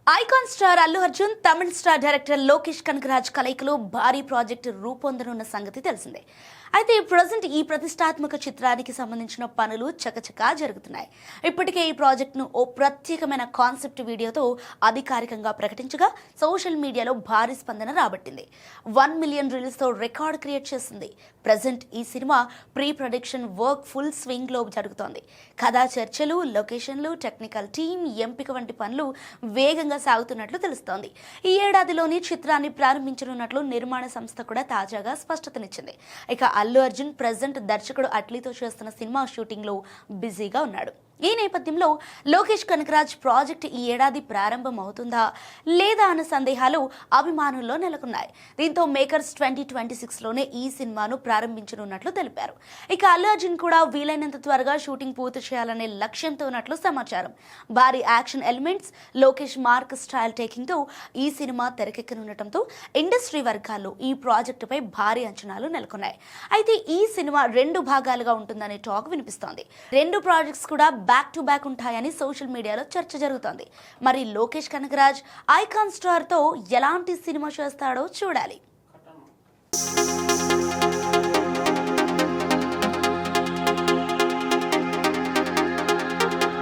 Icon star Allu Arjun తమిళ star director Lokesh Kanagaraj కలయికలో భారీ project రూపొందనున్న సంగతి తెలిసిందే. అయితే ప్రజెంట్ ఈ ప్రతిష్టాత్మక చిత్రానికి సంబంధించిన పనులు చకచకా జరుగుతున్నాయి. ఇప్పటికే ఈ ప్రాజెక్టును ఓ ప్రత్యేకమైన కాన్సెప్ట్ వీడియోతో అధికారికంగా ప్రకటించగా సోషల్ మీడియాలో భారీ స్పందన రాబట్టింది. 1 మిలియన్ రీల్స్తో రికార్డ్ క్రియేట్ చేసింది. ప్రజెంట్ ఈ cinema pre production work full swing లో జరుగుతోంది. కథా చర్చలు, లొకేషన్లు, టెక్నికల్ టీమ్ ఎంపిక వంటి పనులు వేగంగా సాగుతున్నట్లు తెలుస్తోంది. ఈ ఏడాదిలోని చిత్రాన్ని ప్రారంభించనున్నట్లు నిర్మాణ సంస్థ కూడా తాజాగా స్పష్టతనిచ్చింది. ఇక అల్లు అర్జున్ ప్రజెంట్ దర్శకుడు అట్లీతో చేస్తున్న సినిమా షూటింగ్ లో బిజీగా ఉన్నాడు. ఈ నేపథ్యంలో లోకేష్ కనగరాజ్ ప్రాజెక్ట్ ఈ ఏడాది ప్రారంభం అవుతుందా లేదా అన్న సందేహాలు అభిమానుల్లో నెలకొన్నాయి. దీంతో మేకర్స్ 2026లోనే ఈ సినిమాను ప్రారంభించనున్నట్లు తెలిపారు. ఇక అల్లు అర్జున్ కూడా వీలైనంత త్వరగా షూటింగ్ పూర్తి చేయాలనే లక్ష్యంతో ఉన్నట్లు సమాచారం. భారీ action elements, Lokesh mark style taking తో ఈ సినిమా తెరకెక్కనుండటంతో ఇండస్ట్రీ వర్గాల్లో ఈ ప్రాజెక్టుపై భారీ అంచనాలు నెలకొన్నాయి. అయితే ఈ సినిమా 2 భాగాలుగా ఉంటుందనే టాక్ వినిపిస్తోంది. 2 ప్రాజెక్ట్స్ కూడా బ్యాక్ టు బ్యాక్ ఉంటాయని సోషల్ మీడియాలో చర్చ జరుగుతోంది. మరి లోకేష్ కనగరాజ్ ఐకాన్ స్టార్ తో ఎలాంటి సినిమా చేస్తాడో చూడాలి.